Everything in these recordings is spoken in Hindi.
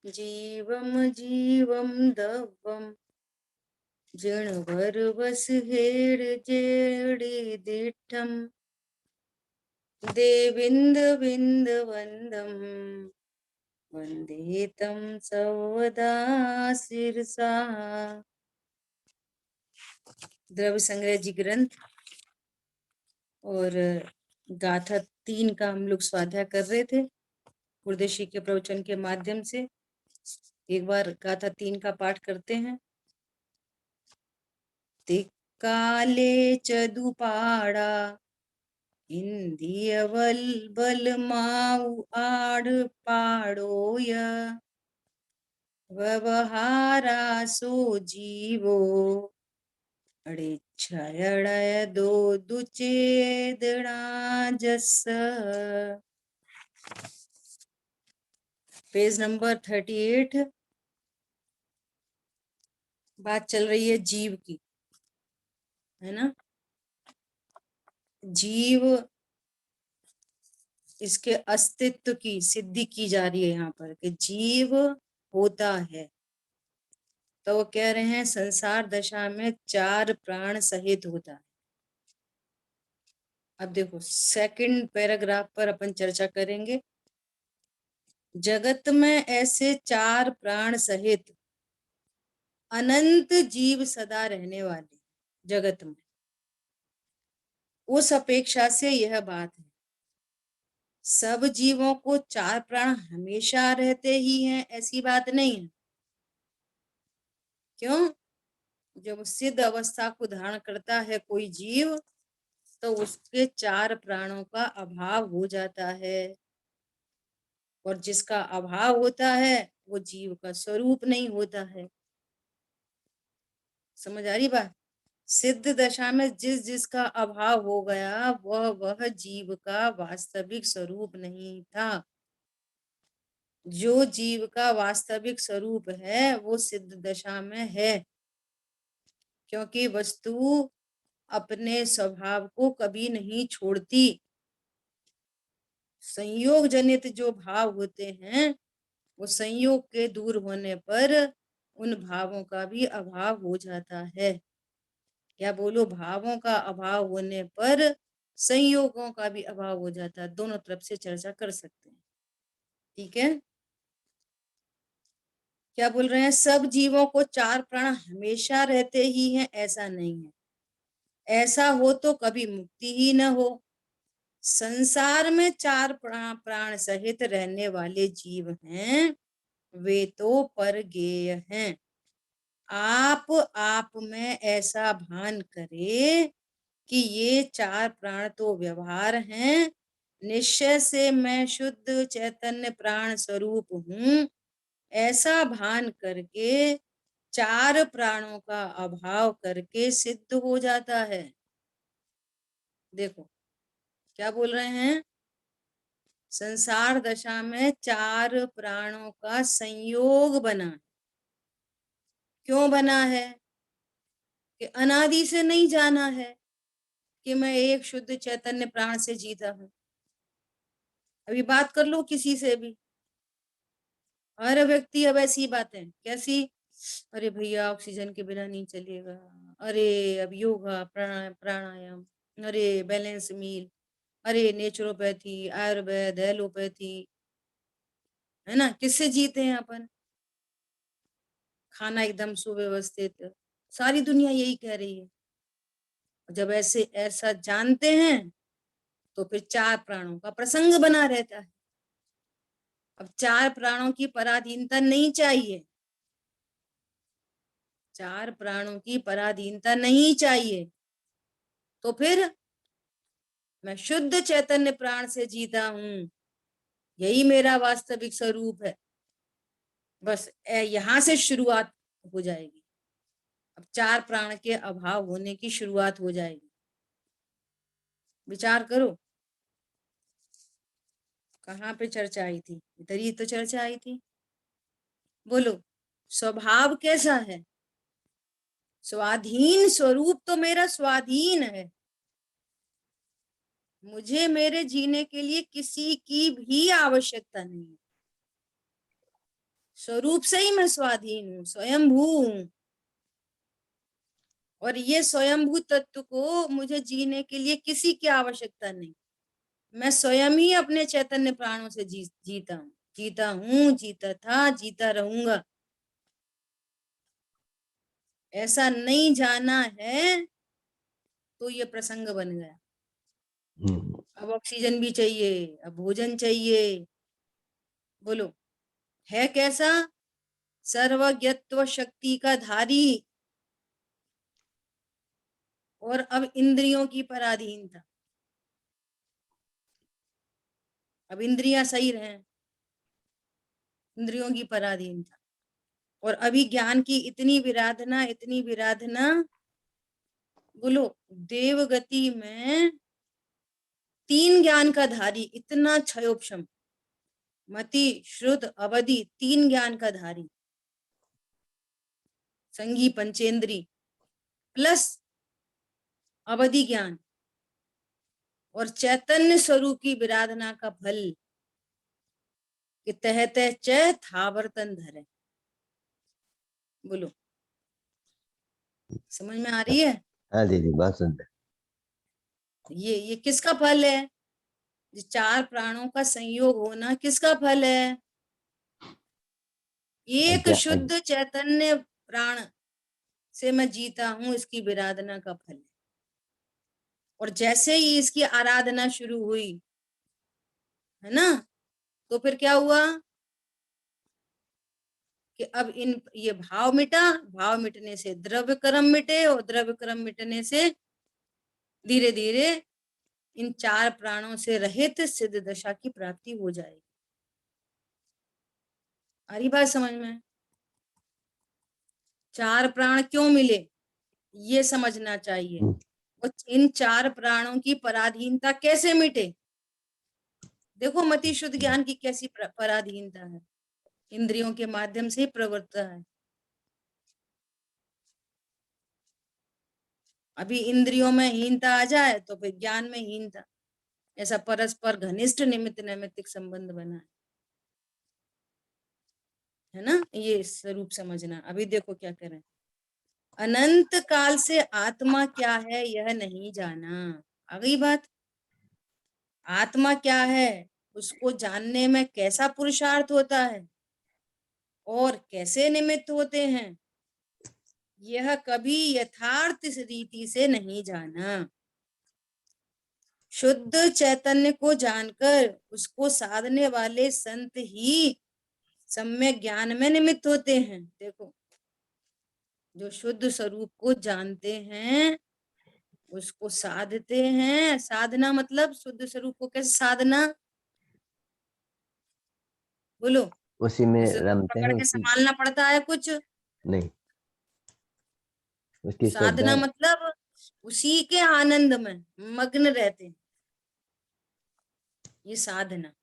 जीवम जीवम दवम जणवर वस हेड जेडी दिठम देविंद विंद वंदम वंदे तम सवदा सिरसा। द्रव्य संग्रह जी ग्रंथ और गाथा 3 का हम लोग स्वाध्याय कर रहे थे गुरुदेशी के प्रवचन के माध्यम से। एक बार गाथा 3 का पाठ करते हैं। तिक्काले चदुपाड़ा इंदियवल बल माऊ आड़ पाड़ोय व्यवहारा सो जीवो अड़े छयड़य दो दुचेदड़ा जस। Page number 38। बात चल रही है जीव की, है ना। जीव, इसके अस्तित्व की सिद्धि की जा रही है यहाँ पर कि जीव होता है। तो वो कह रहे हैं संसार दशा में 4 प्राण सहित होता है। अब देखो सेकंड पैराग्राफ पर अपन चर्चा करेंगे। जगत में ऐसे 4 प्राण सहित अनंत जीव सदा रहने वाले जगत में, उस अपेक्षा से यह बात है सब जीवों को 4 प्राण हमेशा रहते ही हैं, ऐसी बात नहीं है। क्यों? जब सिद्ध अवस्था को धारण करता है कोई जीव तो उसके 4 प्राणों का अभाव हो जाता है, और जिसका अभाव होता है वो जीव का स्वरूप नहीं होता है। समझ आ रही बात? सिद्ध दशा में जिस जिसका अभाव हो गया वह जीव का वास्तविक स्वरूप नहीं था। जो जीव का वास्तविक स्वरूप है वो सिद्ध दशा में है, क्योंकि वस्तु अपने स्वभाव को कभी नहीं छोड़ती। संयोग जनित जो भाव होते हैं वो संयोग के दूर होने पर उन भावों का भी अभाव हो जाता है। क्या बोलो? भावों का अभाव होने पर संयोगों का भी अभाव हो जाता है। दोनों तरफ से चर्चा कर सकते हैं, ठीक है। क्या बोल रहे हैं? सब जीवों को 4 प्राण हमेशा रहते ही हैं, ऐसा नहीं है। ऐसा हो तो कभी मुक्ति ही न हो। संसार में 4 प्राण सहित रहने वाले जीव हैं, वे तो परगेय हैं। आप में ऐसा भान करे कि ये 4 प्राण तो व्यवहार हैं, निश्चय से मैं शुद्ध चैतन्य प्राण स्वरूप हूँ, ऐसा भान करके 4 प्राणों का अभाव करके सिद्ध हो जाता है। देखो क्या बोल रहे हैं, संसार दशा में 4 प्राणों का संयोग बना। क्यों बना है? कि अनादि से नहीं जाना है कि मैं एक शुद्ध चैतन्य प्राण से जीता हूं। अभी बात कर लो किसी से भी, हर व्यक्ति अब ऐसी बातें कैसी, अरे भैया ऑक्सीजन के बिना नहीं चलेगा, अरे अब योगा प्राणायाम, अरे बैलेंस मील, अरे नेचुरोपैथी, आयुर्वेद, एलोपैथी, है ना। किससे जीते हैं अपन? खाना एकदम सुव्यवस्थित, सारी दुनिया यही कह रही है। जब ऐसा जानते हैं तो फिर 4 प्राणों का प्रसंग बना रहता है। अब 4 प्राणों की पराधीनता नहीं चाहिए, 4 प्राणों की पराधीनता नहीं चाहिए। तो फिर मैं शुद्ध चैतन्य प्राण से जीता हूं, यही मेरा वास्तविक स्वरूप है। बस यहां से शुरुआत हो जाएगी। अब 4 प्राण के अभाव होने की शुरुआत हो जाएगी। विचार करो कहाँ पे चर्चा आई थी? इधर ही तो चर्चा आई थी। बोलो स्वभाव कैसा है? स्वाधीन स्वरूप तो मेरा स्वाधीन है। मुझे मेरे जीने के लिए किसी की भी आवश्यकता नहीं है। स्वरूप से ही मैं स्वाधीन हूँ, स्वयंभू हूँ। और ये स्वयंभू तत्व को मुझे जीने के लिए किसी की आवश्यकता नहीं। मैं स्वयं ही अपने चैतन्य प्राणों से जीता हूँ, जीता हूँ, जीता था, जीता रहूंगा। ऐसा नहीं जाना है तो ये प्रसंग बन गया। अब ऑक्सीजन भी चाहिए, अब भोजन चाहिए। बोलो, है कैसा? सर्वज्ञत्व शक्ति का धारी, और अब इंद्रियों की पराधीनता। अब इंद्रियां सही रहे, इंद्रियों की पराधीनता। और अभी ज्ञान की इतनी विराधना, इतनी विराधना। बोलो, देव गति में 3 ज्ञान का धारी, इतना क्षयोपशम, मति श्रुत अवधि, 3 ज्ञान का धारी, संगी पंचेंद्री प्लस अवधि ज्ञान और चैतन्य स्वरूप की विराधना का फल कि तह तह च थावर्तन धरे। बोलो, समझ में आ रही है? हाँ दीदी, बात सुनते। ये किसका फल है? ये 4 प्राणों का संयोग होना किसका फल है? एक शुद्ध चैतन्य प्राण से मैं जीता हूं, इसकी विराधना का फल है। और जैसे ही इसकी आराधना शुरू हुई, है ना, तो फिर क्या हुआ कि अब ये भाव मिटा, भाव मिटने से द्रव्य कर्म मिटे, और द्रव्य कर्म मिटने से धीरे धीरे इन 4 प्राणों से रहित सिद्ध दशा की प्राप्ति हो जाएगी। आ रही बात समझ में? 4 प्राण क्यों मिले ये समझना चाहिए। और इन 4 प्राणों की पराधीनता कैसे मिटे? देखो, मति शुद्ध ज्ञान की कैसी पराधीनता है, इंद्रियों के माध्यम से प्रवृत्ता है। अभी इंद्रियों में हीनता आ जाए तो फिर ज्ञान में हीनता, ऐसा परस्पर घनिष्ठ निमित्त नैमित्तिक संबंध बना है ना। ये स्वरूप समझना। अभी देखो क्या करें, अनंत काल से आत्मा क्या है यह नहीं जाना। आ गई बात। आत्मा क्या है उसको जानने में कैसा पुरुषार्थ होता है और कैसे निमित्त होते हैं, यह कभी यथार्थ रीति से नहीं जाना। शुद्ध चैतन्य को जानकर उसको साधने वाले संत ही सम्यक ज्ञान में निमित्त होते हैं। देखो, जो शुद्ध स्वरूप को जानते हैं उसको साधते हैं। साधना मतलब शुद्ध स्वरूप को कैसे साधना? बोलो, उसी में उसे रमते पकड़ हैं, के उसकी संभालना पड़ता है कुछ? नहीं, उसकी श्रद्धा। साधना मतलब उसी के आनंद में मग्न रहते हैं, ये साधना।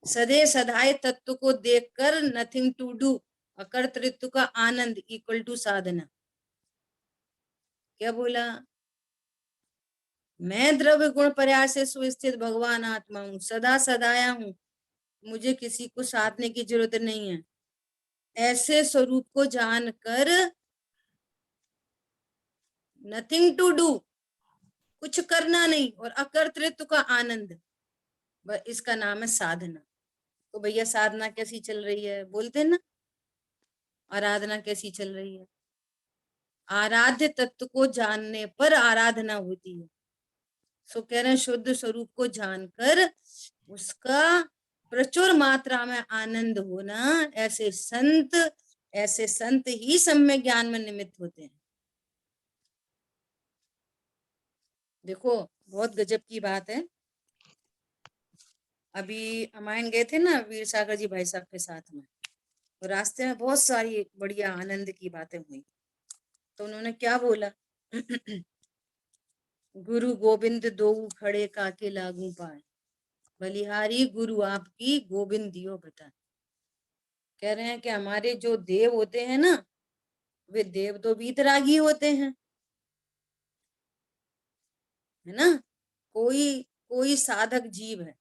सदे सदाए तत्व को देखकर नथिंग टू डू, अकर्तृत्व का आनंद इक्वल टू साधना। क्या बोला? मैं द्रव्य गुण प्रयास से सुस्थित भगवान आत्मा हूँ, सदा सदाया हूँ, मुझे किसी को साधने की जरूरत नहीं है। ऐसे स्वरूप को जानकर नथिंग टू डू, कुछ करना नहीं, और अकर्तृत्व का आनंद, इसका नाम है साधना। तो भैया साधना कैसी चल रही है? बोलते हैं ना, आराधना कैसी चल रही है? आराध्य तत्व को जानने पर आराधना होती है। सो कह रहे हैं शुद्ध स्वरूप को जानकर उसका प्रचुर मात्रा में आनंद होना, ऐसे संत ही सम्यक ज्ञान में निमित्त होते हैं। देखो, बहुत गजब की बात है। अभी अमायन गए थे ना वीर सागर जी भाई साहब के साथ में, तो रास्ते में बहुत सारी बढ़िया आनंद की बातें हुई। तो उन्होंने क्या बोला गुरु गोविंद दो खड़े काके लागू पाए, बलिहारी गुरु आपकी गोविंद दियो बता। कह रहे हैं कि हमारे जो देव होते हैं ना, वे देव तो वीतरागी होते हैं, है ना। कोई कोई साधक जीव है,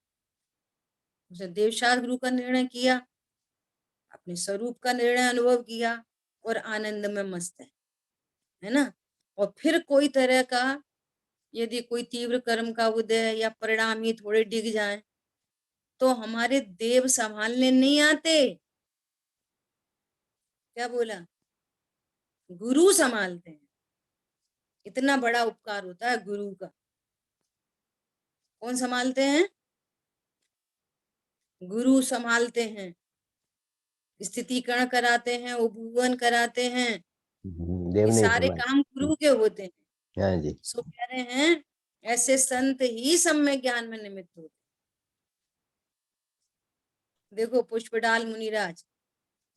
उसने देवशास्त्र गुरु का निर्णय किया, अपने स्वरूप का निर्णय अनुभव किया और आनंद में मस्त है ना। और फिर कोई तरह का यदि कोई तीव्र कर्म का उदय या परिणाम ही थोड़े डिग जाए तो हमारे देव संभालने नहीं आते। क्या बोला? गुरु संभालते हैं। इतना बड़ा उपकार होता है गुरु का। कौन संभालते हैं? गुरु संभालते हैं, स्थितिकरण कराते हैं, उपभुवन कराते हैं। देव ये नहीं सारे समाज। काम गुरु के होते हैं। हाँ जी। सो कह रहे हैं ऐसे संत ही सम्य ज्ञान में निमित्त होते। देखो पुष्पडाल मुनिराज,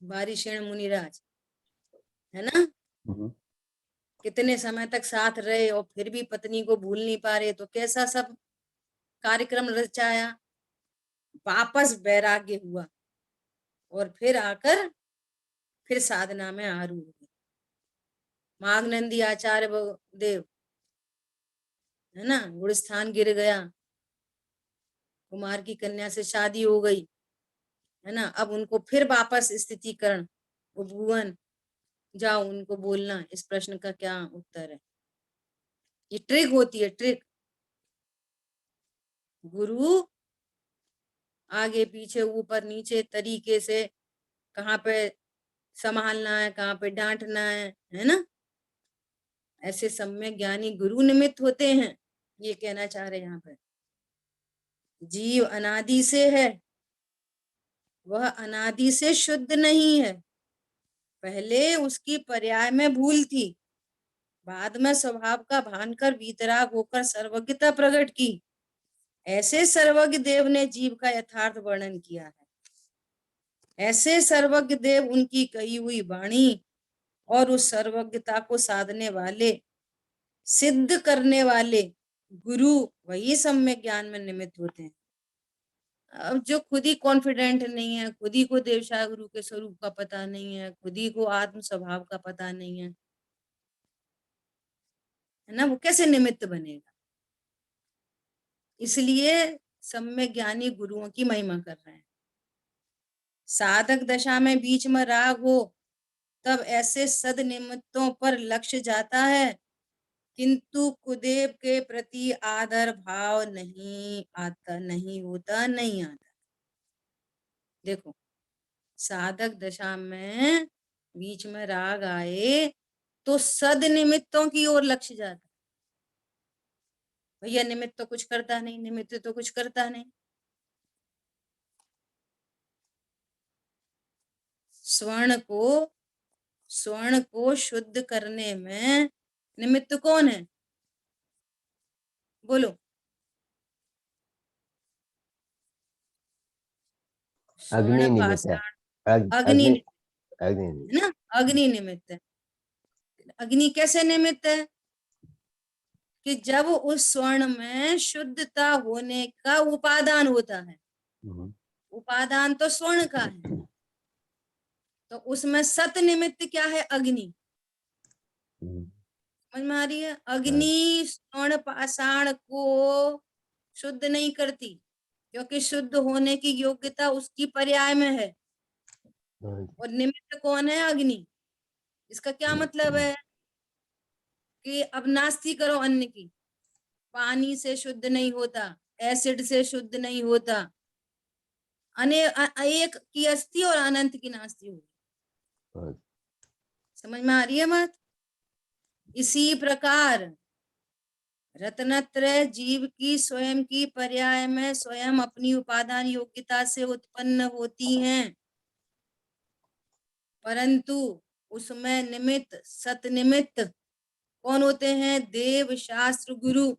बारिशेण मुनिराज, है ना, हम्म, कितने समय तक साथ रहे और फिर भी पत्नी को भूल नहीं पा रहे, तो कैसा सब कार्यक्रम रचाया। वापस वैराग्य हुआ और फिर आकर फिर साधना में आरूढ़ हुए। माघनंदी आचार्य देव, है ना, गुड़स्थान गिर गया, कुमार की कन्या से शादी हो गई, है ना, अब उनको फिर वापस स्थितिकरण, उपभुवन, जाओ उनको बोलना इस प्रश्न का क्या उत्तर है। ये ट्रिक होती है, ट्रिक। गुरु आगे पीछे ऊपर नीचे तरीके से कहाँ पे संभालना है, कहाँ पे डांटना है ना। ऐसे सम्यक ज्ञानी गुरु निमित्त होते हैं। ये कहना चाह रहे यहाँ पे। जीव अनादि से है, वह अनादि से शुद्ध नहीं है। पहले उसकी पर्याय में भूल थी, बाद में स्वभाव का भान कर वीतराग होकर सर्वज्ञता प्रकट की। ऐसे सर्वज्ञ देव ने जीव का यथार्थ वर्णन किया है। ऐसे सर्वज्ञ देव उनकी कही हुई वाणी और उस सर्वज्ञता को साधने वाले, सिद्ध करने वाले गुरु, वही सम्यक ज्ञान में निमित्त होते हैं। अब जो खुद ही कॉन्फिडेंट नहीं है, खुद ही को देवशाह गुरु के स्वरूप का पता नहीं है, खुद ही को आत्म स्वभाव का पता नहीं है ना, वो कैसे निमित्त बनेगा। इसलिए सम्यक ज्ञानी गुरुओं की महिमा कर रहे हैं। साधक दशा में बीच में राग हो तब ऐसे सद निमित्तों पर लक्ष्य जाता है, किंतु कुदेव के प्रति आदर भाव नहीं आता, नहीं होता, नहीं आता। देखो, साधक दशा में बीच में राग आए तो सद निमित्तों की ओर लक्ष्य जाता है। भैया निमित्त तो कुछ करता नहीं, निमित्त तो कुछ करता नहीं। स्वर्ण को शुद्ध करने में निमित्त कौन है? बोलो। अग्नि स्वर्ण निमित्त है। पाषाण, अग्नि अग्नि, निमित्त अग्नि है ना, अग्नि निमित्त है। अग्नि कैसे निमित्त है? कि जब उस स्वर्ण में शुद्धता होने का उपादान होता है, निमित्त। उपादान तो स्वर्ण का है, तो उसमें सत निमित्त क्या है? अग्नि। समझ में आ रही है? हाँ, अग्नि स्वर्ण पाषाण को शुद्ध नहीं करती, क्योंकि शुद्ध होने की योग्यता उसकी पर्याय में है। हाँ, और निमित्त कौन है? अग्नि। इसका क्या मतलब है? कि अब नास्ती करो अन्न की, पानी से शुद्ध नहीं होता, एसिड से शुद्ध नहीं होता, एक की अस्थि और अनंत की नास्ती होगी। हाँ, समझ में आ रही है बात? इसी प्रकार रत्नत्रय जीव की स्वयं की पर्याय में स्वयं अपनी उपादान योग्यता से उत्पन्न होती हैं, परंतु उसमें निमित्त सत निमित्त कौन होते हैं? देव शास्त्र गुरु।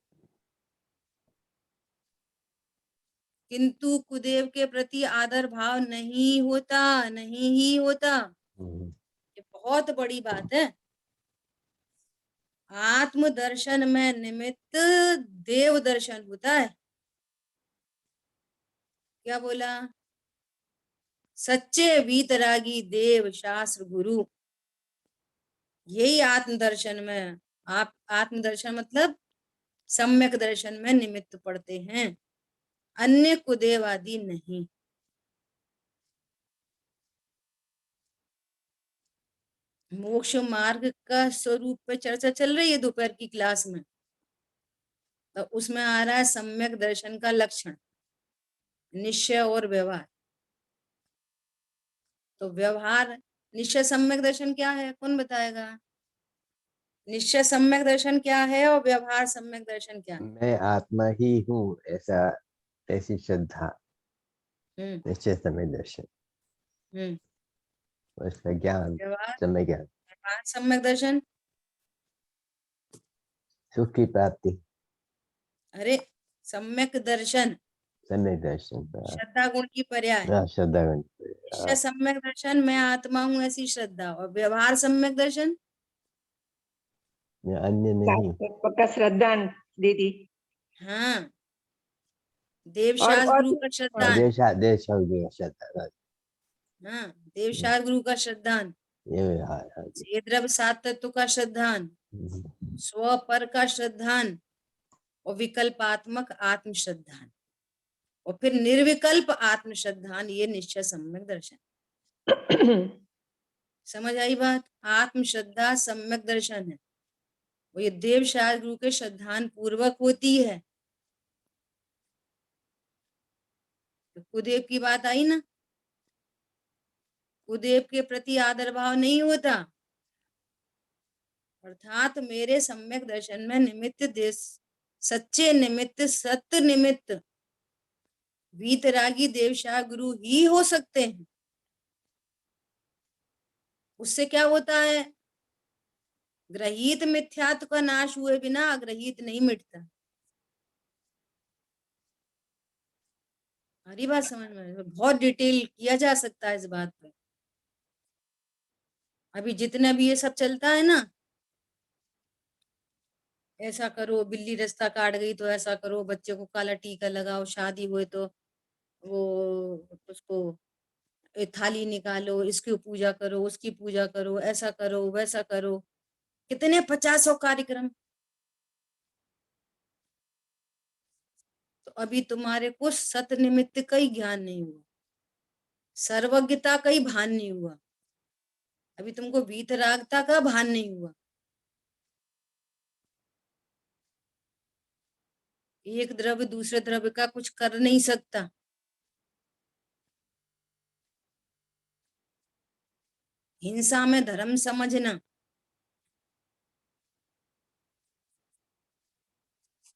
किंतु कुदेव के प्रति आदर भाव नहीं होता, नहीं ही होता। ये बहुत बड़ी बात है। आत्म दर्शन में निमित्त देव दर्शन होता है। क्या बोला? सच्चे वीतरागी देव शास्त्र गुरु, यही आत्मदर्शन में, आप आत्मदर्शन मतलब सम्यक दर्शन में निमित्त पड़ते हैं, अन्य कुदेव आदि नहीं। मोक्ष मार्ग का स्वरूप पे चर्चा चल रही है दोपहर की क्लास में, तो उसमें आ रहा है सम्यक दर्शन का लक्षण, निश्चय और व्यवहार। तो व्यवहार निश्चय सम्यक दर्शन क्या है, कौन बताएगा? निश्चय सम्यक दर्शन क्या है और व्यवहार सम्यक दर्शन क्या है? मैं आत्मा ही हूँ, ऐसा, ऐसी श्रद्धा, हम्म निश्चय समय दर्शन, हम्म उसका ज्ञान, व्यवहार, समय ज्ञान, व्यवहार सम्यक दर्शन। सुख की प्राप्ति, अरे सम्यक दर्शन समय दर्शन, श्रद्धा गुण की पर्याय। श्रद्धा, निश्चय सम्यक दर्शन मैं आत्मा हूं ऐसी श्रद्धा, और व्यवहार सम्यक दर्शन मैं अन्य नहीं। पक्का श्रद्धा दीदी। हाँ, देवशास और गुरु का और श्रद्धान। देश देश हो गया श्रद्धा, हाँ, देवशास गुरु का श्रद्धान, ये व्यवहार, हाँ जी। ये द्रव्य सात तत्व का श्रद्धान, स्व पर का श्रद्धान, और विकल्पात्मक आत्म श्रद्धान, और फिर निर्विकल्प आत्म श्रद्धान, ये निश्चय सम्यक दर्शन। समझ आई बात? आत्म श्रद्धा सम्यक दर्शन है, वो ये देवशास गुरु के श्रद्धान पूर्वक होती है। तो कुदेव की बात आई ना, कुदेव के प्रति आदर भाव नहीं होता, अर्थात मेरे सम्यक दर्शन में निमित्त देश, सच्चे निमित्त, सत्य निमित्त वीतरागी देवशाह गुरु ही हो सकते हैं। उससे क्या होता है? ग्रहित मिथ्यात्व का नाश हुए बिना अग्रहित नहीं मिटता। हमारी बात समझ में? बहुत डिटेल किया जा सकता है इस बात पर। अभी जितना भी ये सब चलता है ना, ऐसा करो, बिल्ली रास्ता काट गई तो ऐसा करो, बच्चे को काला टीका लगाओ, शादी हुए तो वो उसको थाली निकालो, इसकी पूजा करो, उसकी पूजा करो, ऐसा करो वैसा करो, कितने 50 कार्यक्रम। तो अभी तुम्हारे को सत निमित्त का ही ज्ञान नहीं हुआ, सर्वज्ञता का ही भान नहीं हुआ, अभी तुमको वीतरागता का भान नहीं हुआ। एक द्रव्य दूसरे द्रव्य का कुछ कर नहीं सकता। हिंसा में धर्म समझना,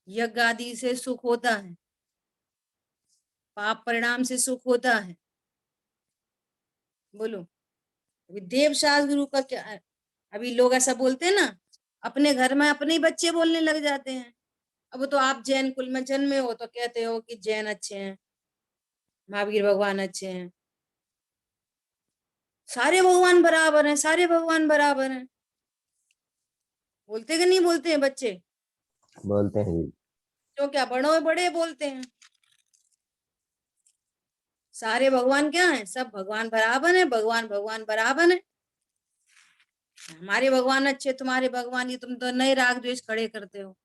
यज्ञ आदि से सुख होता है, पाप परिणाम से सुख होता है। बोलो, अभी देवशास्त्र गुरु का क्या है? अभी लोग ऐसा बोलते हैं ना, अपने घर में अपने ही बच्चे बोलने लग जाते हैं। अब तो आप जैन कुल में जन्मे हो तो कहते हो कि जैन अच्छे हैं, महावीर भगवान अच्छे हैं, सारे भगवान बराबर हैं, सारे भगवान बराबर हैं। बोलते कि नहीं बोलते हैं बच्चे? बोलते हैं जी। तो क्या बड़े बड़े बोलते हैं, सारे भगवान क्या हैं? सब भगवान बराबर है, भगवान भगवान बराबर है। हमारे भगवान अच्छे, तुम्हारे भगवान, ये तुम तो नए राग द्वेष खड़े करते हो,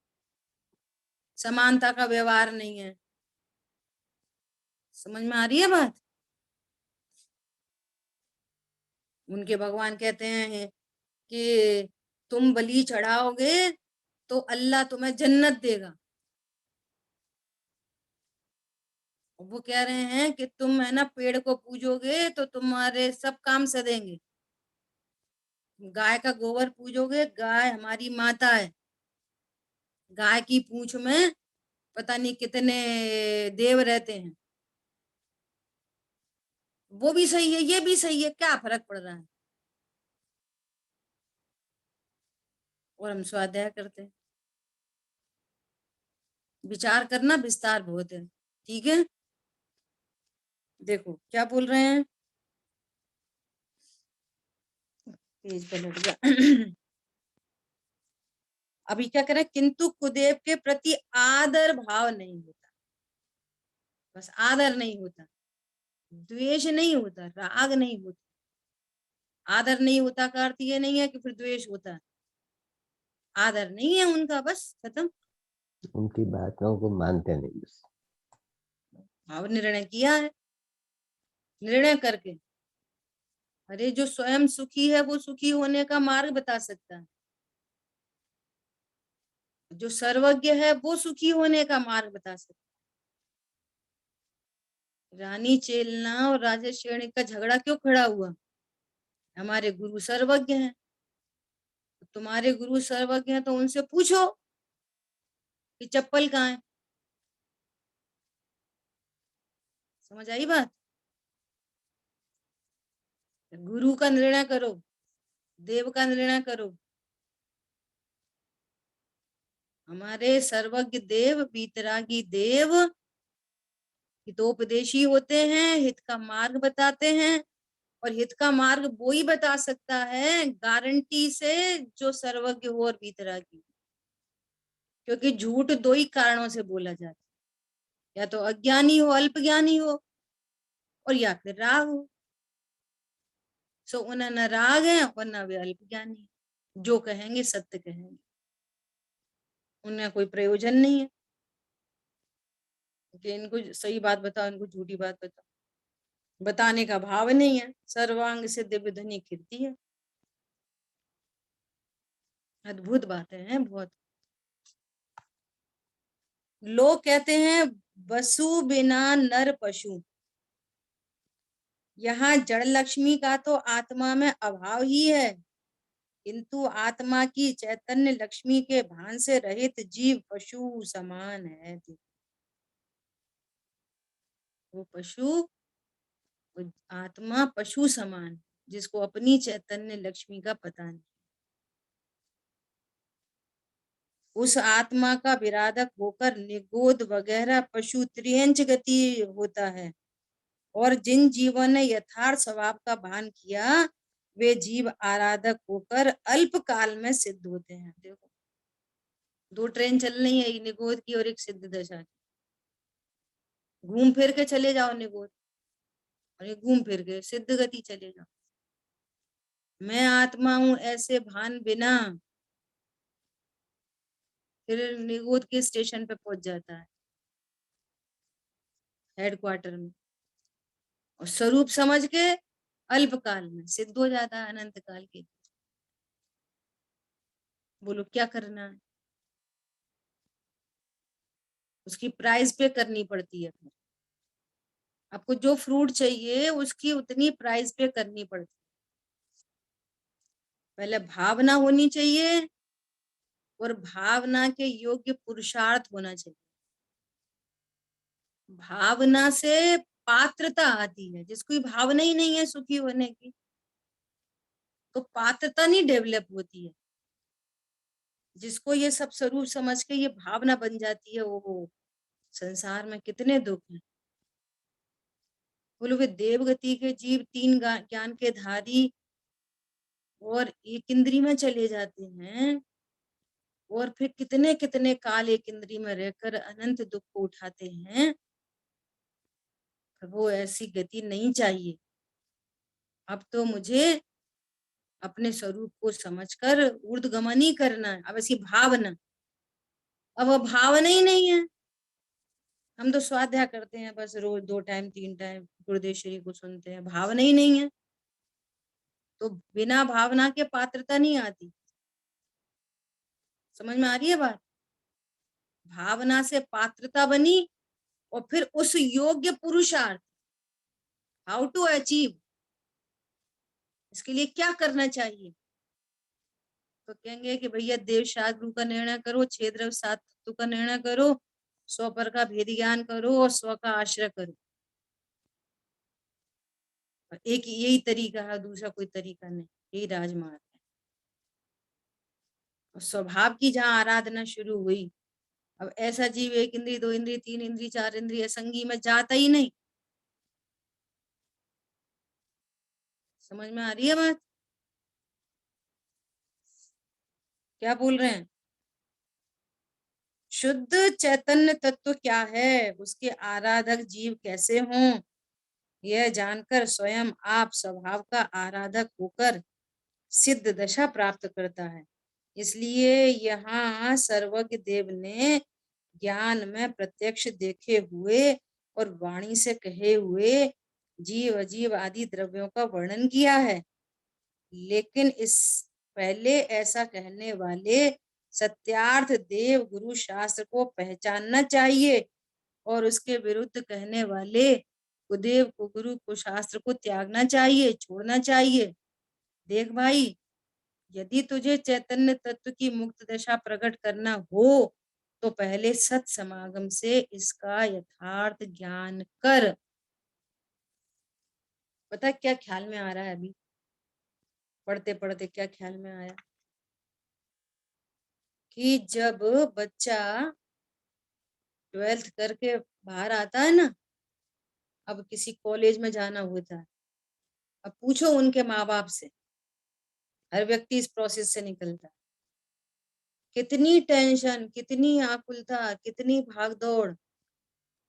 समानता का व्यवहार नहीं है। समझ में आ रही है बात? उनके भगवान कहते हैं कि तुम बलि चढ़ाओगे तो अल्लाह तुम्हें जन्नत देगा। वो कह रहे हैं कि तुम है ना पेड़ को पूजोगे तो तुम्हारे सब काम सदेंगे। गाय का गोबर पूजोगे, गाय हमारी माता है, गाय की पूंछ में पता नहीं कितने देव रहते हैं। वो भी सही है, ये भी सही है, क्या फर्क पड़ रहा है? और हम स्वाध्याय करते हैं। विचार करना विस्तार बहुत है, ठीक है? देखो क्या बोल रहे हैं, पेज पलट गया। अभी क्या करें, किंतु कुदेव के प्रति आदर भाव नहीं होता, बस आदर नहीं होता, द्वेष नहीं होता, राग नहीं होता। आदर नहीं होता का अर्थ ये नहीं है कि फिर द्वेष होता है, आदर नहीं है उनका, बस खत्म। उनकी बातों को मानते नहीं बस। भाव निर्णय किया है, निर्णय करके। अरे जो स्वयं सुखी है वो सुखी होने का मार्ग बता सकता है, जो सर्वज्ञ है वो सुखी होने का मार्ग बता सकता है। रानी चेलना और राजा श्रेणी का झगड़ा क्यों खड़ा हुआ? हमारे गुरु सर्वज्ञ हैं। तुम्हारे गुरु सर्वज्ञ हैं तो उनसे पूछो कि चप्पल कहाँ है। समझ आई बात? गुरु का निर्णय करो, देव का निर्णय करो। हमारे सर्वज्ञ देव, बीतरागी देव हितोपदेशी होते हैं, हित का मार्ग बताते हैं। और हित का मार्ग वो ही बता सकता है गारंटी से जो सर्वज्ञ हो और बीतरागी। क्योंकि झूठ दो ही कारणों से बोला जाता है, या तो अज्ञानी हो, अल्पज्ञानी हो, और या फिर राग हो। सो उन्हें न राग है और न वे अल्पज्ञानी, जो कहेंगे सत्य कहेंगे, उन्हें कोई प्रयोजन नहीं है कि इनको सही बात बताओ, इनको झूठी बात बताओ। बताने का भाव नहीं है। सर्वांग से दिव्य धनी कीर्ति है। अद्भुत बातें हैं बहुत। लोग कहते हैं वसु बिना नर पशु। यहाँ जड़ लक्ष्मी का तो आत्मा में अभाव ही है, किंतु आत्मा की चैतन्य लक्ष्मी के भान से रहित जीव पशु समान है। वो पशु, वो आत्मा पशु समान, जिसको अपनी चैतन्य लक्ष्मी का पता नहीं। उस आत्मा का विराधक होकर निगोद वगैरह पशु त्रियंच गति होता है। और जिन जीवों ने यथार्थ स्वभाव का भान किया वे जीव आराधक होकर अल्प काल में सिद्ध होते हैं। देखो, दो ट्रेन चल रही है, एक निगोद की और एक सिद्ध दशा की। घूम फिर के चले जाओ निगोद, और एक घूम फिर के सिद्ध गति चले जाओ। मैं आत्मा हूं ऐसे भान बिना फिर निगोद के स्टेशन पे पहुंच जाता है, हेडक्वार्टर में, और स्वरूप समझ के अल्प काल में सिद्ध हो जाता है अनंत काल के। बोलो क्या करना है? उसकी प्राइस पे करनी पड़ती है। आपको जो फ्रूट चाहिए उसकी उतनी प्राइस पे करनी पड़ती है। पहले भावना होनी चाहिए और भावना के योग्य पुरुषार्थ होना चाहिए। भावना से पात्रता आती है। जिसको भावना ही नहीं है सुखी होने की, तो पात्रता नहीं डेवलप होती है। जिसको ये सब स्वरूप समझ के ये भावना बन जाती है, वो संसार में कितने दुख हैं। बोलो वे देवगति के जीव तीन ज्ञान के धारी और एक इंद्री में चले जाते हैं, और फिर कितने कितने काल एक इंद्री में रहकर अनंत दुख को उठाते हैं। वो ऐसी गति नहीं चाहिए। अब तो मुझे अपने स्वरूप को समझकर ऊर्ध्वगमन ही करना है। अब ऐसी भावना, अब वो भावना ही नहीं है। हम तो स्वाध्याय करते हैं बस, रोज 2 टाइम 3 टाइम गुरुदेवश्री को सुनते हैं, भावना ही नहीं है। तो बिना भावना के पात्रता नहीं आती। समझ में आ रही है बात? भावना से पात्रता बनी, और फिर उस योग्य पुरुषार्थ, हाउ टू अचीव, इसके लिए क्या करना चाहिए? तो कहेंगे कि भैया देव शास्त्र का निर्णय करो, 6 द्रव्य 7 तत्व का निर्णय करो, स्व पर का भेद ज्ञान करो और स्व का आश्रय करो। एक यही तरीका है, दूसरा कोई तरीका नहीं, यही राजमार्ग है। और स्वभाव की जहाँ आराधना शुरू हुई, अब ऐसा जीव 1 इंद्री 2 इंद्री 3 इंद्री 4 इंद्री असंगी में जाता ही नहीं। समझ में आ रही है बात? क्या बोल रहे हैं? शुद्ध चैतन्य तत्व क्या है, उसके आराधक जीव कैसे हों, यह जानकर स्वयं आप स्वभाव का आराधक होकर सिद्ध दशा प्राप्त करता है। इसलिए यहाँ सर्वज्ञ देव ने ज्ञान में प्रत्यक्ष देखे हुए और वाणी से कहे हुए जीव अजीव आदि द्रव्यों का वर्णन किया है। लेकिन इस पहले ऐसा कहने वाले सत्यार्थ देव गुरु शास्त्र को पहचानना चाहिए और उसके विरुद्ध कहने वाले कुदेव को गुरु को शास्त्र को त्यागना चाहिए, छोड़ना चाहिए। देख भाई, यदि तुझे चैतन्य तत्व की मुक्त दशा प्रकट करना हो तो पहले सत समागम से इसका यथार्थ ज्ञान कर। पता क्या ख्याल में आ रहा है? अभी पढ़ते पढ़ते क्या ख्याल में आया कि जब बच्चा 12th करके बाहर आता है ना, अब किसी कॉलेज में जाना होता है, अब पूछो उनके माँ बाप से, हर व्यक्ति इस प्रोसेस से निकलता है, कितनी टेंशन, कितनी आकुलता, कितनी भागदौड़,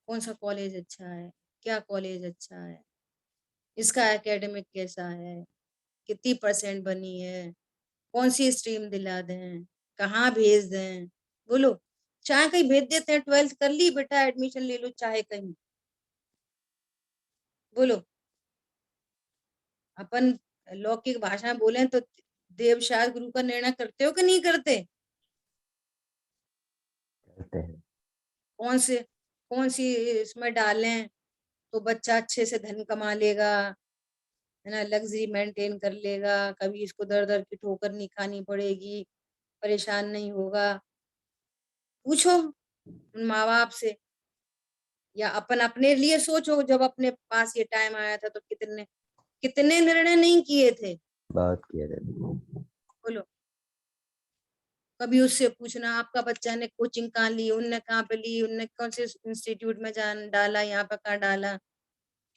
कौन सा कॉलेज अच्छा है, क्या कॉलेज अच्छा है, इसका एकेडमिक कैसा है, कितनी परसेंट बनी है, कौन सी स्ट्रीम दिला दें, कहाँ भेज दें। बोलो, चाहे कहीं भेज देते हैं, 12th कर ली बेटा एडमिशन ले लो चाहे कहीं, बोलो अपन लौकिक भाषा में बोले तो देवशास्त्र गुरु का निर्णय करते हो कि नहीं करते? करते हैं। कौन सी इसमें डालें तो बच्चा अच्छे से धन कमा लेगा, है ना, लग्जरी मेंटेन कर लेगा, कभी इसको दर दर की ठोकर नहीं खानी पड़ेगी, परेशान नहीं होगा। पूछो उन माँ बाप से, या अपन अपने लिए सोचो, जब अपने पास ये टाइम आया था तो कितने कितने निर्णय नहीं किए थे। बहुत किया रहता है। बोलो, कभी उससे पूछना आपका बच्चा ने कोचिंग कहाँ ली, उनने कहाँ पे ली, उनने कौन से इंस्टीट्यूट में जान डाला, यहाँ पे कहाँ डाला,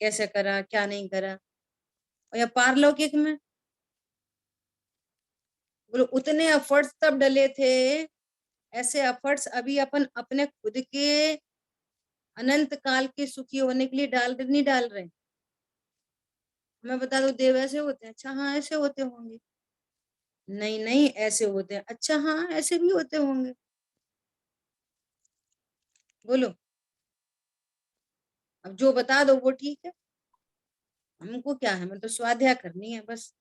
कैसे करा, क्या नहीं करा। और या पारलौकिक में बोलो, उतने एफर्ट्स तब डले थे, ऐसे एफर्ट्स अभी अपन अपने खुद के अनंत काल के सुखी होने के लिए नहीं डाल रहे। मैं बता दो देव ऐसे होते हैं, अच्छा हाँ ऐसे होते होंगे, नहीं नहीं ऐसे होते हैं, अच्छा हाँ ऐसे भी होते होंगे। बोलो, अब जो बता दो वो ठीक है, हमको क्या है, मैं तो स्वाध्याय करनी है बस।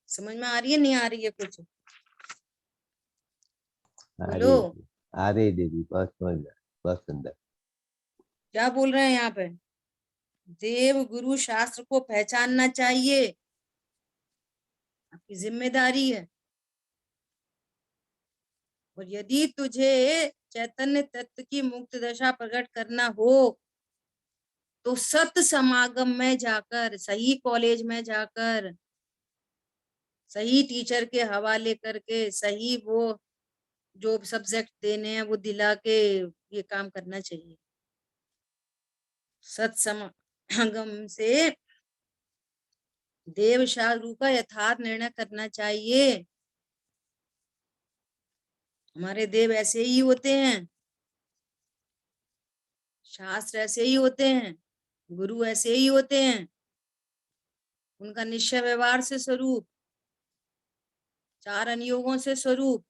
समझ में आ रही है नहीं आ रही है कुछ? आ बोलो, रही आ रही दीदी, बहुत समझ में, बहुत सुंदर। क्या बोल रहे हैं यहाँ पे? देव गुरु शास्त्र को पहचानना चाहिए, आपकी जिम्मेदारी है। और यदि तुझे चैतन्य तत्व की मुक्त दशा प्रकट करना हो तो सत समागम में जाकर, सही कॉलेज में जाकर, सही टीचर के हवाले करके, सही वो जो सब्जेक्ट देने हैं वो दिला के ये काम करना चाहिए। सत समागम से देव शास्त्र का यथार्थ निर्णय करना चाहिए। हमारे देव ऐसे ही होते हैं, शास्त्र ऐसे ही होते हैं, गुरु ऐसे ही होते हैं, उनका निश्चय व्यवहार से स्वरूप, चार अनुयोगों से स्वरूप,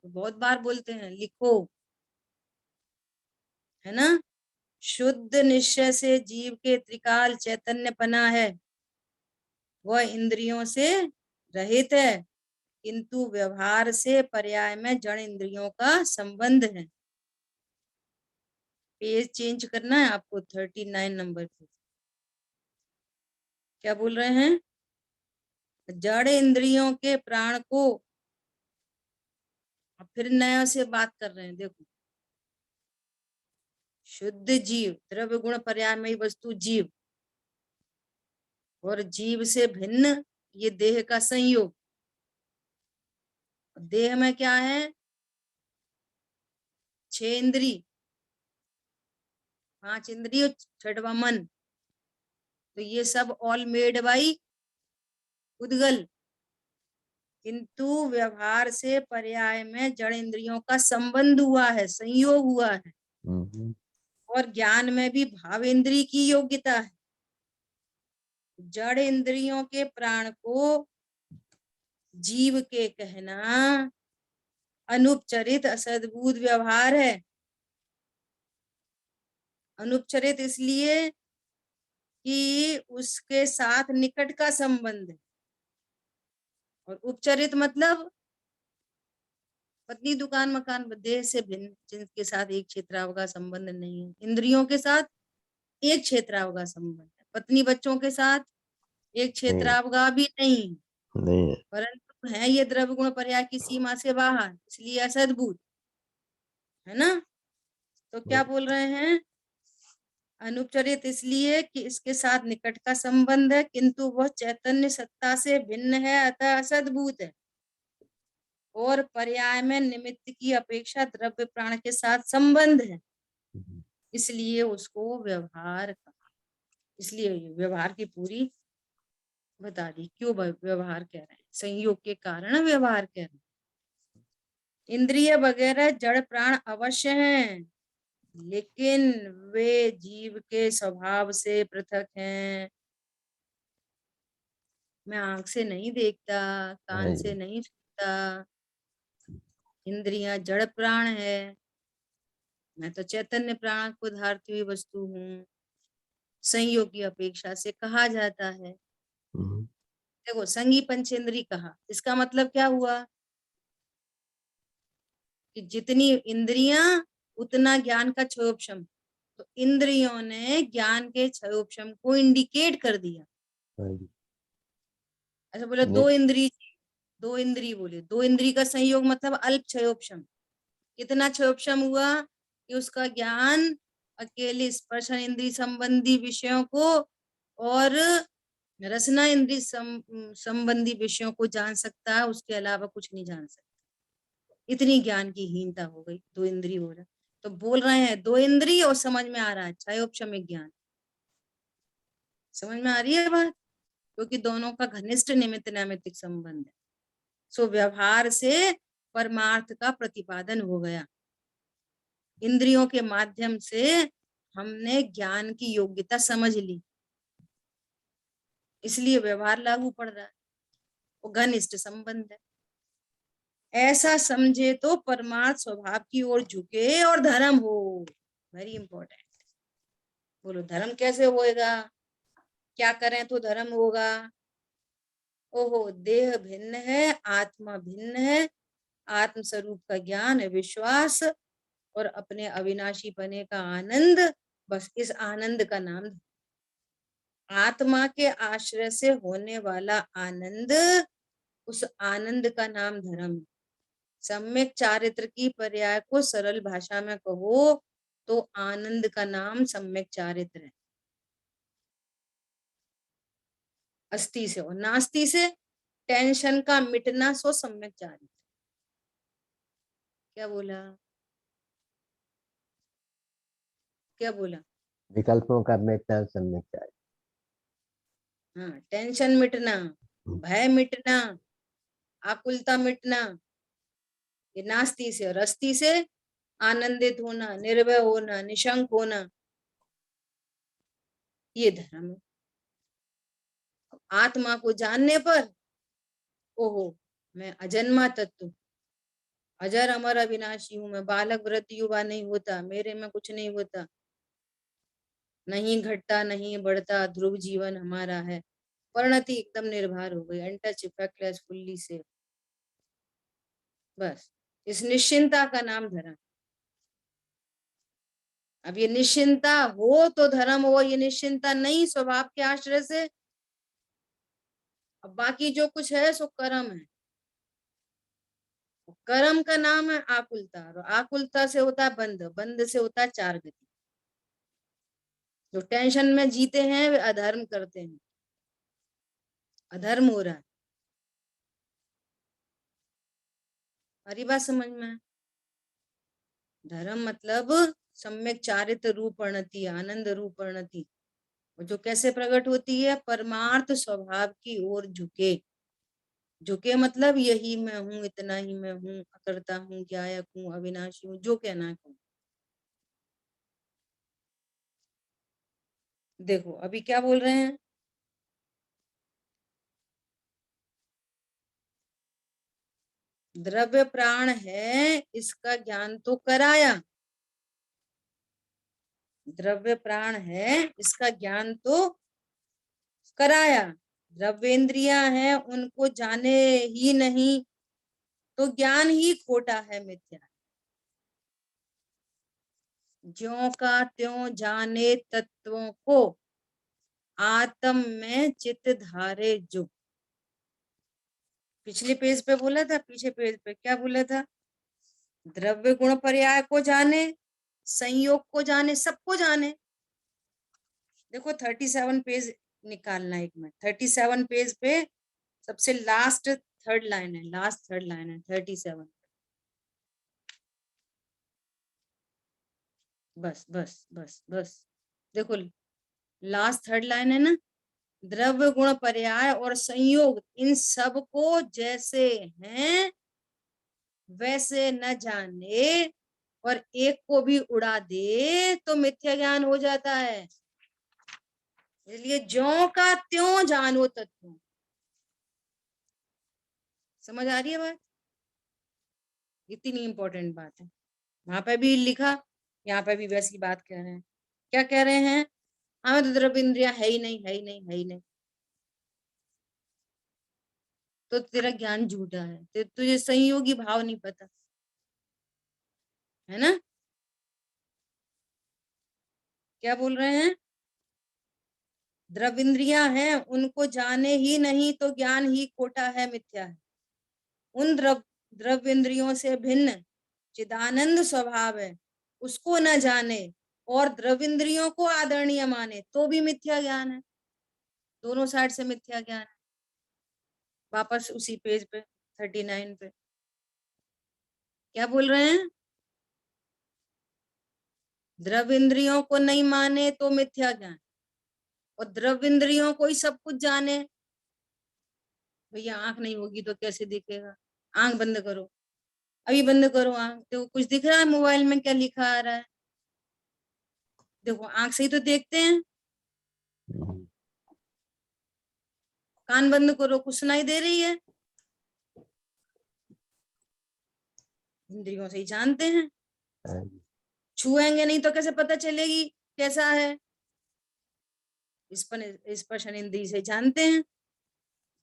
तो बहुत बार बोलते हैं, लिखो, है ना। शुद्ध निश्चय से जीव के त्रिकाल चैतन्य पना है, वह इंद्रियों से रहित है, किंतु व्यवहार से पर्याय में जड़ इंद्रियों का संबंध है। पेज चेंज करना है आपको, 39 नंबर पे। क्या बोल रहे हैं? जड़ इंद्रियों के प्राण को, अब फिर नया से बात कर रहे हैं, देखो, शुद्ध जीव, द्रव्य गुण पर्यायमयी वस्तु जीव, और जीव से भिन्न ये देह का संयोग। देह में क्या है? 6 इंद्री, 5 इंद्रिय, 6वां मन, तो ये सब ऑल मेड बाई उद्गल, किंतु व्यवहार से पर्याय में जड़ इंद्रियों का संबंध हुआ है, संयोग हुआ है। हम्म। और ज्ञान में भी भाव इंद्री की योग्यता है। जड़ इंद्रियों के प्राण को जीव के कहना अनुपचरित असद्भुत व्यवहार है। अनुपचरित इसलिए कि उसके साथ निकट का संबंध है, और उपचरित मतलब पत्नी दुकान मकान देह से भिन्न, जिनके साथ एक क्षेत्राव का संबंध नहीं है। इंद्रियों के साथ एक क्षेत्राव का संबंध है, पत्नी बच्चों के साथ एक क्षेत्राव का भी नहीं, नहीं है। परंतु है ये द्रव्य गुण पर्याय की सीमा से बाहर, इसलिए असद्भुत है ना। तो क्या बोल रहे हैं, अनुपचरित इसलिए कि इसके साथ निकट का संबंध है, किंतु वह चैतन्य सत्ता से भिन्न है, अतः असद्भुत है। और पर्याय में निमित्त की अपेक्षा द्रव्य प्राण के साथ संबंध है, इसलिए उसको व्यवहार कहा। इसलिए व्यवहार की पूरी बता दी, क्यों व्यवहार कह रहे हैं, संयोग के कारण व्यवहार कह रहे हैं। इंद्रिय वगैरह जड़ प्राण अवश्य हैं, लेकिन वे जीव के स्वभाव से पृथक हैं। मैं आंख से नहीं देखता, कान से नहीं सुनता, इंद्रियां जड़ प्राण है, मैं तो चैतन्य प्राण को धारती हुई वस्तु हूँ, संयोग की अपेक्षा से कहा जाता है। देखो संगी पंचेंद्री कहा, इसका मतलब क्या हुआ कि जितनी इंद्रियां उतना ज्ञान का क्षयोपशम, तो इंद्रियों ने ज्ञान के क्षयोपशम को इंडिकेट कर दिया। ऐसा बोले दो इंद्री बोले, दो इंद्री का संयोग मतलब अल्प क्षयोपशम। कितना क्षयोपशम हुआ कि उसका ज्ञान अकेले स्पर्शन इंद्री संबंधी विषयों को और रसना इंद्री संबंधी विषयों को जान सकता है, उसके अलावा कुछ नहीं जान सकता। इतनी ज्ञान की हीनता हो गई, दो इंद्री हो रहा। तो बोल रहे हैं दो इंद्री और समझ में आ रहा है क्षयोपशमिक ज्ञान। समझ में आ रही है बात, क्योंकि दोनों का घनिष्ठ निमित्त नैमित्तिक संबंध है। सो व्यवहार से परमार्थ का प्रतिपादन हो गया। इंद्रियों के माध्यम से हमने ज्ञान की योग्यता समझ ली, इसलिए व्यवहार लागू पड़ रहा है, वो घनिष्ठ संबंध है। ऐसा समझे तो परमार्थ स्वभाव की ओर झुके और धर्म हो। Very important. बोलो धर्म कैसे होएगा, क्या करें तो धर्म होगा। ओहो, देह भिन्न है, आत्मा भिन्न है, आत्म स्वरूप का ज्ञान है, विश्वास और अपने अविनाशी पने का आनंद, बस इस आनंद का नाम, आत्मा के आश्रय से होने वाला आनंद, उस आनंद का नाम धर्म है। सम्यक चारित्र की पर्याय को सरल भाषा में कहो तो आनंद का नाम सम्यक चारित्र है। अस्ति से और नास्ति से टेंशन का मिटना, सो सम्यक चारित्र। क्या बोला, क्या बोला, विकल्पों का मिटना सम्यक चारित्र। हाँ, टेंशन मिटना, भय मिटना, आकुलता मिटना, ये नास्ति से। और अस्ति से आनंदित होना, निर्भय होना, निशंक होना, ये धर्म है। आत्मा को जानने पर ओहो, मैं अजन्मा तत्व, अजर अमर अविनाशी हूं, मैं बालक वृद्ध युवा नहीं होता, मेरे में कुछ नहीं होता, नहीं घटता नहीं बढ़ता, ध्रुव जीवन हमारा है। परिणति एकदम निर्भर हो गई, अनटच इफेक्टलेस फुल्ली से। बस इस निश्चिंता का नाम धर्म। अब ये निश्चिंता हो तो धर्म हो, ये निश्चिंता नहीं स्वभाव के आश्रय से, अब बाकी जो कुछ है सो कर्म है। कर्म का नाम है आकुलता, और आकुलता से होता है बंध, बंध से होता है चार गति। जो टेंशन में जीते हैं वे अधर्म करते हैं, अधर्म हो रहा है। हरी बात समझ में, धर्म मतलब सम्यक चारित्र रूप परिणति, आनंद रूप परिणति, जो कैसे प्रकट होती है, परमार्थ स्वभाव की ओर झुके। झुके मतलब यही मैं हूँ, इतना ही मैं हूँ, अकर्ता हूँ, ज्ञायक हूँ, अविनाशी हूँ, जो कहना है कहूँ। देखो अभी क्या बोल रहे हैं, द्रव्य प्राण है, इसका ज्ञान तो कराया। द्रव्य प्राण है, इसका ज्ञान तो कराया। द्रव्येंद्रियां हैं, उनको जाने ही नहीं तो ज्ञान ही खोटा है, मिथ्या। ज्यों का त्यों जाने तत्वों को, आत्म में चित धारे जो। पिछले पेज पे बोला था, पीछे पेज पे क्या बोला था? द्रव्य गुण पर्याय को जाने, संयोग को जाने, सबको जाने। देखो 37 पेज निकालना एक में, 37 पेज पे सबसे लास्ट थर्ड लाइन है, लास्ट थर्ड लाइन है 37। बस बस बस बस, देखो लास्ट थर्ड लाइन है ना, द्रव्य गुण पर्याय और संयोग इन सब को जैसे हैं वैसे न जाने और एक को भी उड़ा दे तो मिथ्या ज्ञान हो जाता है। इसलिए ज्यों का त्यों जानो तत्व। समझ आ रही है बात? इतनी इंपॉर्टेंट बात है। वहां पे भी लिखा, यहाँ पे भी वैसी बात कह रहे हैं। क्या कह रहे हैं? हमें तो द्रव्य इंद्रिया है ही नहीं, है ही नहीं, है ही नहीं। तो तेरा ज्ञान झूठा है, तुझे संयोगी भाव नहीं पता है ना। क्या बोल रहे हैं? द्रव्य इंद्रियां हैं, उनको जाने ही नहीं तो ज्ञान ही खोटा है, मिथ्या है। उन द्रव्य इंद्रियों से भिन्न चिदानंद स्वभाव है, उसको न जाने और द्रव्य इंद्रियों को आदरणीय माने तो भी मिथ्या ज्ञान है। दोनों साइड से मिथ्या ज्ञान है। वापस उसी पेज पे 39 पे क्या बोल रहे हैं? द्रव्य इंद्रियों को नहीं माने तो मिथ्या ज्ञान, और द्रव्य इंद्रियों को ही सब कुछ जाने। भैया आंख नहीं होगी तो कैसे दिखेगा? आंख बंद करो, अभी बंद करो आंख। देखो कुछ दिख रहा है मोबाइल में, क्या लिखा आ रहा है? देखो आंख से ही तो देखते हैं। कान बंद करो, कुछ सुनाई दे रही है? इंद्रियों से ही जानते हैं। छुएंगे नहीं तो कैसे पता चलेगी कैसा है? स्पर्शन इंद्रिय से जानते हैं।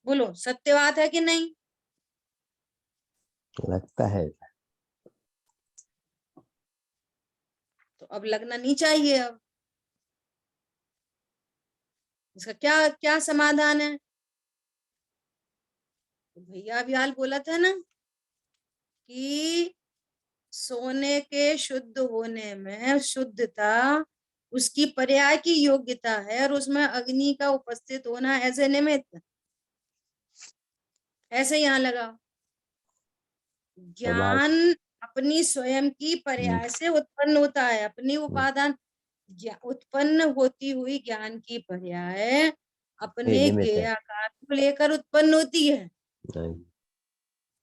बोलो सत्य बात है कि नहीं? लगता है। तो अब लगना नहीं चाहिए। अब इसका क्या क्या समाधान है? तो भैया अभी हाल बोला था ना कि सोने के शुद्ध होने में शुद्धता उसकी पर्याय की योग्यता है, और उसमें अग्नि का उपस्थित होना ऐसे निमित्त। ऐसे यहाँ लगाओ, ज्ञान अपनी स्वयं की पर्याय से उत्पन्न होता है। अपनी उपादान उत्पन्न होती हुई ज्ञान की पर्याय अपने निमित्त ज्ञेय है। आकार को लेकर उत्पन्न होती है।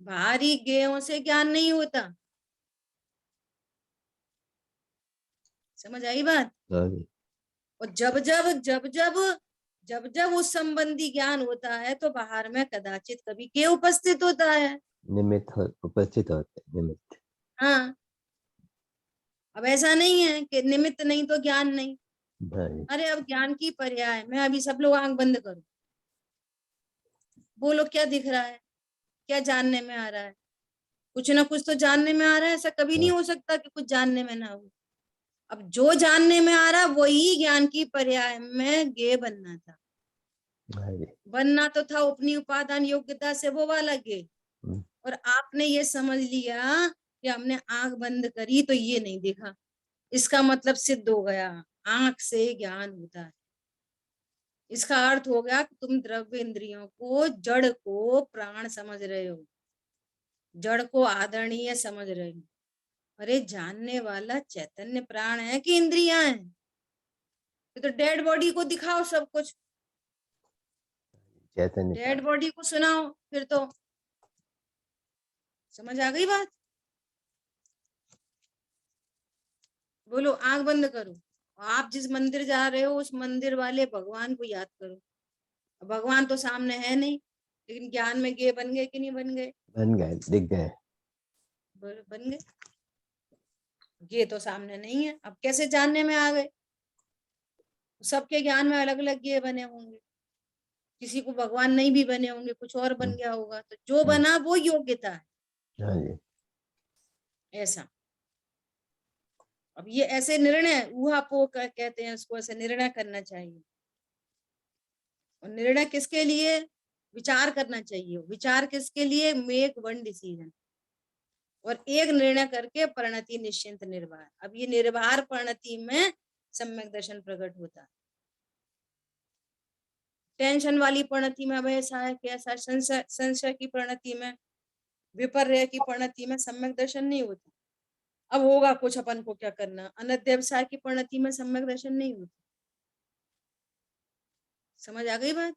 बाहरी ज्ञेयों से ज्ञान नहीं होता। समझ आई बात? और जब उस संबंधी ज्ञान होता है तो बाहर में कदाचित कभी के उपस्थित होता है। निमित्त उपस्थित होते निमित्त। हाँ, अब ऐसा नहीं है कि निमित्त नहीं तो ज्ञान नहीं। अरे अब ज्ञान की पर्याय में, अभी सब लोग आंख बंद करो, बोलो क्या दिख रहा है, क्या जानने में आ रहा है? कुछ ना कुछ तो जानने में आ रहा है। ऐसा कभी नहीं हो सकता कि कुछ जानने में ना हो। अब जो जानने में आ रहा वही ज्ञान की पर्याय में गे बनना था। बनना तो था अपनी उपादान योग्यता से वो वाला गे, और आपने ये समझ लिया कि हमने आंख बंद करी तो ये नहीं देखा। इसका मतलब सिद्ध हो गया, आंख से ज्ञान होता है। इसका अर्थ हो गया कि तुम द्रव्य इंद्रियों को, जड़ को प्राण समझ रहे हो, जड़ को आदरणीय समझ रहे हो। अरे जानने वाला चैतन्य प्राण है कि इंद्रियां हैं? ये तो डेड बॉडी को दिखाओ सब कुछ, डेड बॉडी को सुनाओ, फिर तो समझ आ गई बात। बोलो आंख बंद करो, आप जिस मंदिर जा रहे हो उस मंदिर वाले भगवान को याद करो। भगवान तो सामने है नहीं, लेकिन ज्ञान में गे बन गए कि नहीं बन गए? बन गए, दिख गए। बन गए। ये तो सामने नहीं है, अब कैसे जानने में आ गए? सबके ज्ञान में अलग अलग ये बने होंगे, किसी को भगवान नहीं भी बने होंगे, कुछ और बन गया होगा, तो जो बना वो योग्यता है। हाँ जी। ऐसा अब ये ऐसे निर्णय ऊहापोह कहते हैं उसको, ऐसे निर्णय करना चाहिए। और निर्णय किसके लिए? विचार करना चाहिए। विचार किसके लिए? मेक वन डिसीजन, और एक निर्णय करके परिणति निश्चिंत निर्भर। अब ये निर्भर परिणति में सम्यक दर्शन प्रकट होता है। टेंशन वाली परिणति में अब ऐसा है कि ऐसा संशय की परिणति में, विपर्य की परिणति में सम्यक दर्शन नहीं होता। अब होगा कुछ, अपन को क्या करना। अनध्यवसाय की परिणति में सम्यक दर्शन नहीं होता। समझ आ गई बात?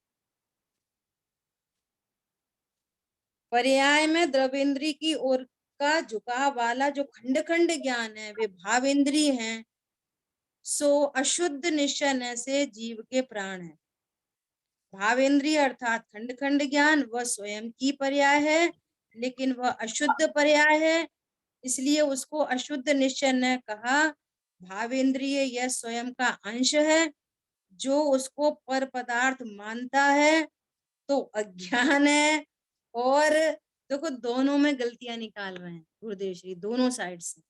पर्याय में द्रवेंद्री की ओर का झुकाव वाला जो खंड खंड ज्ञान है, वे भावेंद्री हैं, सो अशुद्ध निश्चय से जीव के प्राण है। भावेंद्रिय अर्थात खंड खंड ज्ञान वह स्वयं की पर्याय है, लेकिन वह अशुद्ध पर्याय है, इसलिए उसको अशुद्ध निश्चय ने कहा। भावेंद्रिय यह स्वयं का अंश है, जो उसको पर पदार्थ मानता है तो अज्ञान है। और देखो दोनों में गलतियां निकाल रहे हैं गुरुदेव श्री, दोनों साइड से।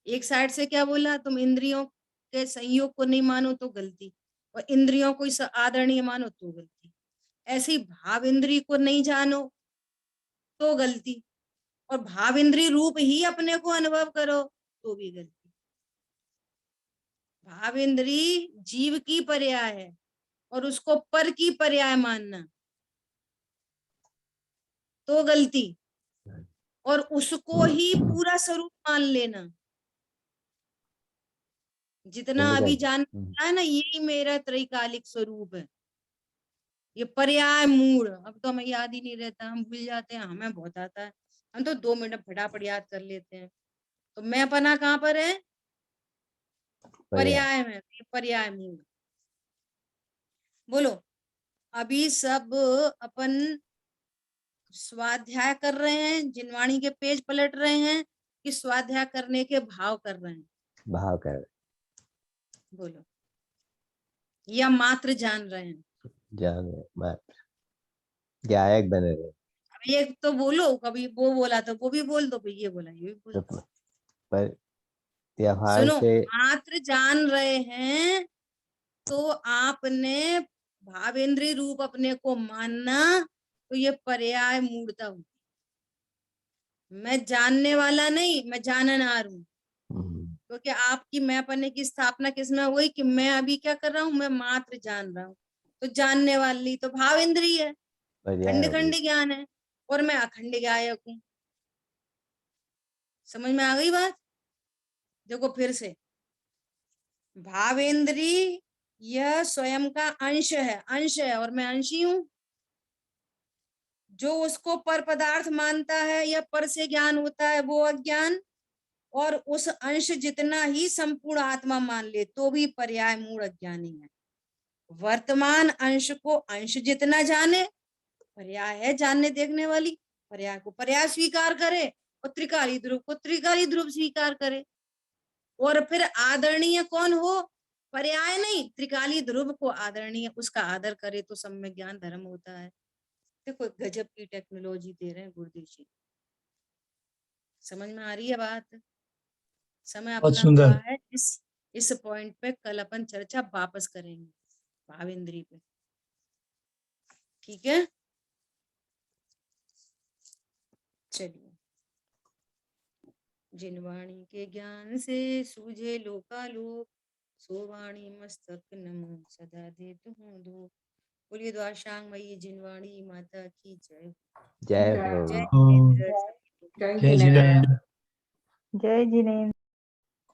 एक साइड से क्या बोला, तुम इंद्रियों के संयोग को नहीं मानो तो गलती, और इंद्रियों को आदरणीय मानो तो गलती। ऐसे ही भाव इंद्रिय को नहीं जानो तो गलती, और भाव इंद्रिय रूप ही अपने को अनुभव करो तो भी गलती। भाव इंद्रिय जीव की पर्याय है, और उसको पर की पर्याय मानना तो गलती, और उसको ही पूरा स्वरूप मान लेना। जितना अभी जान है ना, यही मेरा त्रैकालिक स्वरूप है। ये पर्याय मूड, अब तो हमें याद ही नहीं रहता, हम भूल जाते हैं। हमें बहुत आता है, हम तो 2 मिनट फटाफट याद कर लेते हैं। तो मैं पना कहाँ पर है? पर्याय में। पर्याय मूड। बोलो, अभी सब अपन स्वाध्याय कर रहे हैं, जिनवाणी के पेज पलट रहे हैं, कि स्वाध्याय करने के भाव कर रहे हैं? भाव कर रहे। बोलो, या मात्र जान रहे हैं? जान रहे, मात्र गायक बने रहे। अब एक तो बोलो, कभी वो बोला तो वो भी बोल दो, ये बोला ये भी बोल दो। पर व्यवहार सुनो, से मात्र जान रहे हैं तो आपने भावेंद्रीय रूप अपने को मानना, तो ये पर्याय मूर्ता होती। मैं जानने वाला नहीं, मैं जाननार हूँ। क्योंकि आपकी मैं पन्ने की स्थापना किसमें हुई कि मैं अभी क्या कर रहा हूँ, मैं मात्र जान रहा हूँ। तो जानने वाली तो भाव इंद्रिय है, खंड खंड ज्ञान है, और मैं अखंड गायक हूँ। समझ में आ गई बात? देखो फिर से, भावेंद्री यह स्वयं का अंश है, और मैं अंशी हूँ। जो उसको पर पदार्थ मानता है या पर से ज्ञान होता है वो अज्ञान, और उस अंश जितना ही संपूर्ण आत्मा मान ले तो भी पर्याय मूल अज्ञानी है। वर्तमान अंश को अंश जितना जाने, पर्याय है जानने देखने वाली, पर्याय को पर्याय स्वीकार करे, और त्रिकाली ध्रुव को त्रिकाली ध्रुव स्वीकार करे। और फिर आदरणीय कौन हो? पर्याय नहीं, त्रिकाली ध्रुव को आदरणीय, उसका आदर करे तो सम्यक ज्ञान धर्म होता है। देखो गजब की टेक्नोलॉजी दे रहे हैं गुरुदेव जी। समझ में आ रही है बात? समय अपना हुआ है, इस पॉइंट पे कल अपन चर्चा वापस करेंगे, भावेंद्री पे। ठीक है, चलिए। जिनवाणी के ज्ञान से सूझे लोकालोक, सो वाणी मस्तक नमो सदा देत हूँ दो। बोलिए द्वारशांग मई जिनवाणी माता की जय। जय जय जिनेन्द्र। जय जिनेन्द्र। जय जिनेन्द्र।